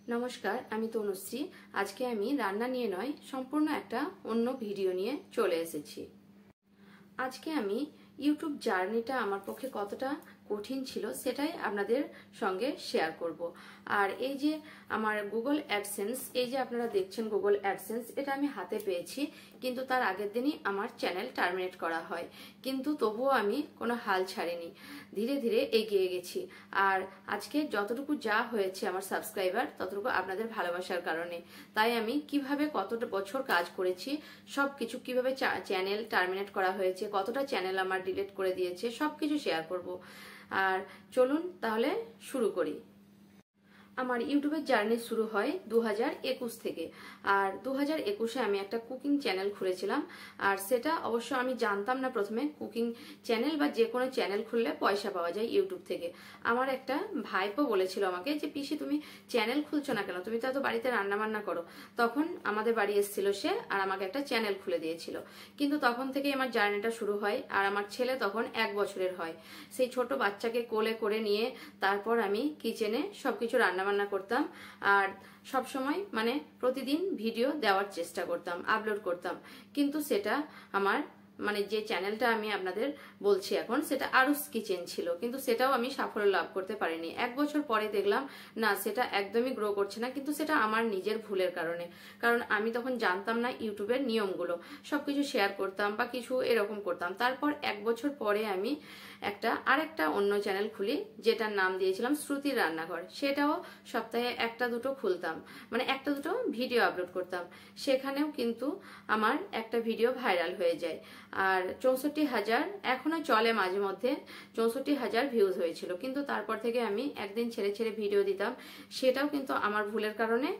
নমস্কার, আমি তনুশ্রী। আজকে আমি রান্না নিয়ে নয়, সম্পূর্ণ একটা অন্য ভিডিও নিয়ে চলে এসেছি। আজকে আমি ইউটিউব জার্নিটা আমার পক্ষে কতটা কঠিন ছিল সেটাই আপনাদের সঙ্গে শেয়ার করব। আর এই যে আমার গুগল অ্যাডসেন্স, এই যে আপনারা দেখছেন গুগল অ্যাডসেন্স, এটা আমি হাতে পেয়েছি, কিন্তু তার আগের দিনই আমার চ্যানেল টার্মিনেট করা হয়। কিন্তু তবুও আমি কোনো হাল ছাড়িনি, ধীরে ধীরে এগিয়ে গেছি। আর আজকে যতটুকু যা হয়েছে আমার সাবস্ক্রাইবার, ততটুকু আপনাদের ভালোবাসার কারণে। তাই আমি কিভাবে কতটা বছর কাজ করেছি, সব কিছু কিভাবে চ্যানেল টার্মিনেট করা হয়েছে, কতটা চ্যানেল আমার ডিলিট করে দিয়েছে, সব কিছু শেয়ার করব। আর চলুন তাহলে শুরু করি। আমার ইউটিউবের জার্নি শুরু হয় 2021 থেকে। আর 2021-এ আমি একটা কুকিং চ্যানেল খুলেছিলাম। আর সেটা অবশ্য আমি জানতাম না প্রথমে কুকিং চ্যানেল বা যে কোনো চ্যানেল খুললে পয়সা পাওয়া যায় ইউটিউব থেকে। আমার একটা ভাইপো বলেছিল আমাকে যে পিসি তুমি চ্যানেল খুলছো না কেন, তুমি তো বাড়িতে রান্না বান্না করো। তখন আমাদের বাড়ি এসেছিল সে, আর আমাকে একটা চ্যানেল খুলে দিয়েছিল। কিন্তু তখন থেকেই আমার জার্নিটা শুরু হয়। আর আমার ছেলে তখন 1 বছরের হয়। সেই ছোট বাচ্চাকে কোলে করে নিয়ে তারপর আমি কিচেনে সবকিছু রান্না করতাম। আর সব সময় মানে প্রতিদিন ভিডিও দেওয়ার চেষ্টা করতাম, আপলোড করতাম। কিন্তু সেটা আমার মানে যে চ্যানেলটা আমি আপনাদের বলছি এখন, সেটা আরুস কিচেন ছিল, কিন্তু সেটাও আমি সাফল্য লাভ করতে পারিনি। 1 বছর পরে দেখলাম না, সেটা একদমই গ্রো করছে না। কিন্তু সেটা আমার নিজের ভুলের কারণে, কারণ আমি তখন জানতাম না ইউটিউবের নিয়মগুলো। সবকিছু শেয়ার করতাম বা কিছু এরকম করতাম। তারপর 1 বছর পরে আমি আরেকটা অন্য চ্যানেল খুলি, যেটার নাম দিয়েছিলাম শ্রুতির রান্নাঘর। সেটাও সপ্তাহে 1-2 খুলতাম, মানে 1-2 ভিডিও আপলোড করতাম। সেখানেও কিন্তু আমার একটা ভিডিও ভাইরাল হয়ে যায়। আর 64,000 এখনো চলে, মাঝে মধ্যে 64,000 ভিউজ হয়েছিল। কিন্তু তারপর থেকে আমি একদিন ছেড়ে ছেড়ে ভিডিও দিতাম। সেটাও কিন্তু আমার ভুলের কারণে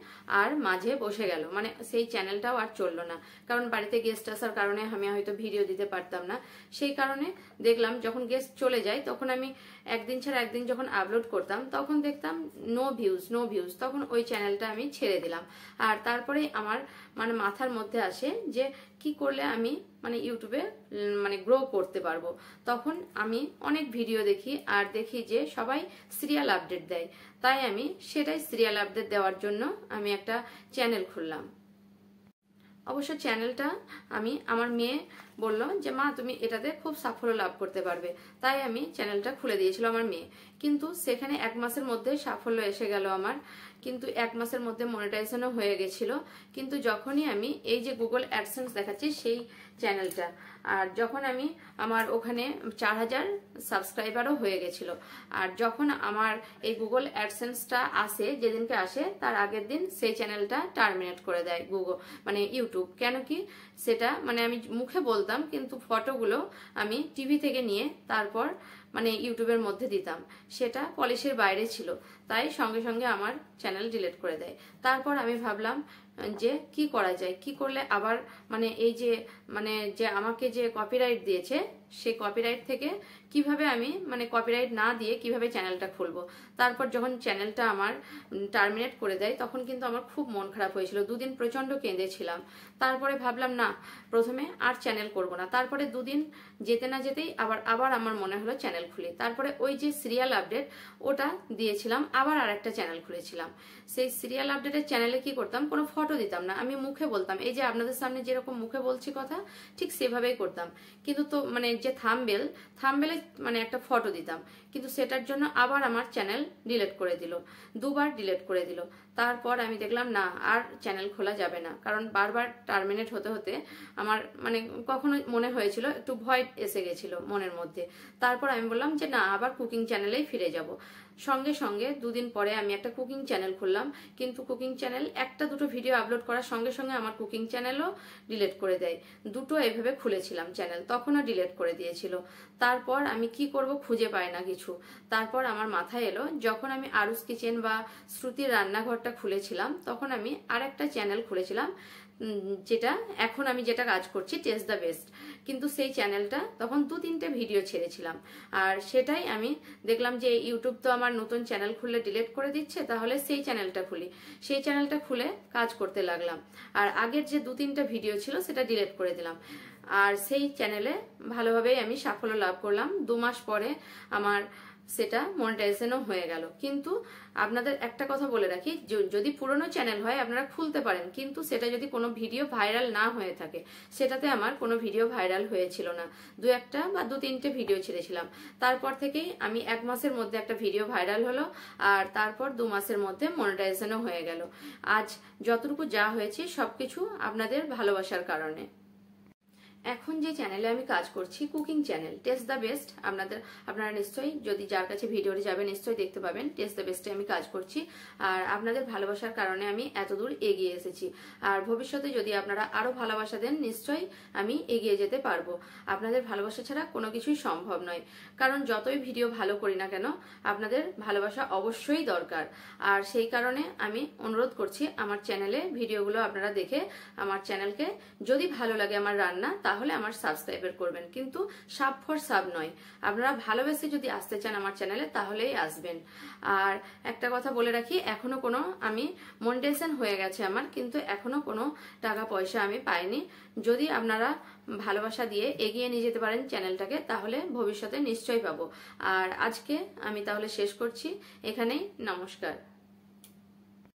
আর মাঝে বসে গেল, মানে সেই চ্যানেলটাও আর চললো না। কারণ বাড়িতে গেস্ট আসার কারণে আমি হয়তো ভিডিও দিতে পারতাম না। সেই কারণে দেখলাম যখন গেস্ট চলে যায় তখন আমি একদিন ছাড়া একদিন যখন আপলোড করতাম তখন দেখতাম নো ভিউজ। তখন ওই চ্যানেলটা আমি ছেড়ে দিলাম। আর তারপরে আমার মানে মাথার মধ্যে আসে যে কি করলে আমি মানে ইউটিউবে মানে গ্রো করতে পারবো। তখন আমি অনেক ভিডিও দেখি, আর দেখি যে সবাই সিরিয়াল আপডেট দেয়। তাই আমি সেটাই সিরিয়াল আপডেট দেওয়ার জন্য আমি একটা চ্যানেল খুললাম। অবশ্য চ্যানেলটা আমার মেয়ে বলল যে মা তুমি এটাতে খুব সাফল্য লাভ করতে পারবে, তাই আমি চ্যানেলটা খুলে দিয়েছিল আমার মেয়ে। কিন্তু সেখানে 1 মাসের মধ্যে সাফল্য এসে গেল আমার, কিন্তু 1 মাসের মধ্যে মনিটাইজেশনও হয়ে গেছিল। কিন্তু যখনই আমি এই যে গুগল অ্যাডসেন্স দেখাচ্ছি সেই চ্যানেলটা, আর যখন আমি আমার ওখানে 4000 সাবস্ক্রাইবারও হয়ে গেছিল। আর যখন আমার এই গুগল অ্যাডসেন্সটা আসে, যেদিনকে আসে তার আগের দিন সেই চ্যানেলটা টার্মিনেট করে দেয় গুগল মানে ইউটিউব। কেন কি সেটা মানে আমি মুখে বলতাম, কিন্তু ফটোগুলো আমি টিভি থেকে নিয়ে তারপর মানে ইউটিউবের মধ্যে দিতাম, সেটা পলিসির বাইরে ছিল। তাই সঙ্গে সঙ্গে আমার চ্যানেল ডিলিট করে দেয়। তারপর আমি ভাবলাম যে কি করা যায়, কি করলে আবার মানে এই যে মানে যে আমাকে যে কপিরাইট দিয়েছে সেই কপিরাইট থেকে কিভাবে আমি মানে কপিরাইট না দিয়ে কিভাবে চ্যানেলটা খুলবো। তারপর যখন চ্যানেলটা আমার টার্মিনেট করে দেয় তখন কিন্তু আমার খুব মন খারাপ হয়েছিল, 2 দিন প্রচন্ড কেঁদেছিলাম। তারপরে ভাবলাম না, প্রথমে আর চ্যানেল করব না। তারপরে 2 দিন যেতে না যেতেই আবার আমার মনে হলো চ্যানেল খুলি। তারপরে ওই যে সিরিয়াল আপডেট ওটা দিয়েছিলাম, আবার আরেকটা চ্যানেল খুলেছিলাম। সেই সিরিয়াল আপডেটের চ্যানেলে কি করতাম, কোনো ফটো দিতাম না, আমি মুখে বলতাম। এই যে আপনাদের সামনে যেরকম মুখে বলছি কথা, ঠিক সেভাবেই করতাম। কিন্তু তো মানে যে থাম্বনেলে মানে একটা ফটো দিতাম, কিন্তু সেটার জন্য আবার আমার চ্যানেল ডিলিট করে দিল, 2 বার ডিলিট করে দিল। তারপর আমি দেখলাম না, আর চ্যানেল খোলা যাবে না, কারণ বারবার টার্মিনেট হতে হতে আমার মানে কখনো মনে হয়েছিল একটু ভয় এসে গেছিল মনের মধ্যে। তারপর আমি বললাম যে না, আবার কুকিং চ্যানেলেই ফিরে যাব। সঙ্গে সঙ্গে 2 দিন পরে আমি একটা কুকিং চ্যানেল খুললাম। কিন্তু কুকিং চ্যানেল 1-2 ভিডিও আপলোড করার সঙ্গে সঙ্গে আমার কুকিং চ্যানেলও ডিলিট করে দেয়। 2টো এইভাবে খুলেছিলাম চ্যানেল, তখনও ডিলিট করে দিয়েছিল। তারপর আমি কি করব খুঁজে পাই না কিছু। তারপর আমার মাথায় এলো, যখন আমি আরুস কিচেন বা শ্রুতির রান্নাঘরটা খুলেছিলাম তখন আমি আরেকটা চ্যানেল খুলেছিলাম, যেটা এখন আমি যেটা কাজ করছি, টেস্ট দ্য বেস্ট। কিন্তু সেই চ্যানেলটা তখন 2-3টে ভিডিও ছেড়েছিলাম। আর সেটাই আমি দেখলাম যে ইউটিউব তো আমার নতুন চ্যানেল খুললে ডিলিট করে দিচ্ছে, তাহলে সেই চ্যানেলটা খুলি। সেই চ্যানেলটা খুলে কাজ করতে লাগলাম। আর আগের যে 2-3টা ভিডিও ছিল সেটা ডিলিট করে দিলাম। আর সেই চ্যানেলে ভালোভাবেই আমি সাফল্য লাভ করলাম। 2 মাস পরে আমার সেটা মনিটাইজেশনও হয়ে গেল। কিন্তু আপনাদের একটা কথা বলে রাখি, যদি পুরনো চ্যানেল হয় আপনারা খুলতে পারেন, কিন্তু সেটা যদি কোনো ভিডিও ভাইরাল না হয়ে থাকে, সেটাতে আমার কোনো ভিডিও ভাইরাল হয়েছিল না। দু একটা বা দু তিনটে ভিডিও ছেড়েছিলাম, তারপর থেকেই আমি 1 মাসের মধ্যে একটা ভিডিও ভাইরাল হলো, আর তারপর 2 মাসের মধ্যে মনিটাইজেশনও হয়ে গেল। আজ যতটুকু যা হয়েছে সবকিছু আপনাদের ভালোবাসার কারণে। এখন যে চ্যানেলে আমি কাজ করছি, cooking channel test the best, আপনারা নিশ্চয়ই, যদি যার কাছে ভিডিওটি যাবে নিশ্চয়ই দেখতে পাবেন। টেস্ট দ্য বেস্টে আমি কাজ করছি, আর আপনাদের ভালোবাসার কারণে আমি এতদূর এগিয়ে এসেছি। আর ভবিষ্যতে যদি আপনারা আরো ভালোবাসা দেন, নিশ্চয়ই আমি এগিয়ে যেতে পারবো। আপনাদের ভালোবাসা ছাড়া কোনো কিছুই সম্ভব নয়, কারণ যতই ভিডিও ভালো করি না কেন, আপনাদের ভালোবাসা অবশ্যই দরকার। আর সেই কারণে আমি অনুরোধ করছি, আমার চ্যানেলে ভিডিওগুলো আপনারা দেখে আমার চ্যানেলকে যদি ভালো লাগে আমার রান্না, তাহলে আমার সাবস্ক্রাইবার করবেন, কিন্তু সাব ফর সাব নয়। আপনারা ভালোবেসে যদি আসতে চান আমার চ্যানেলে, তাহলেই আসবেন। আর একটা কথা বলে রাখি, এখনো কোনো, আমি মনিটাইজেশন হয়ে গেছে আমার, কিন্তু এখনো কোনো টাকা পয়সা আমি পাইনি। যদি আপনারা ভালোবাসা দিয়ে এগিয়ে নিয়ে যেতে পারেন চ্যানেলটাকে, তাহলে ভবিষ্যতে নিশ্চয়ই পাবো। আর আজকে আমি তাহলে শেষ করছি এখানেই। নমস্কার।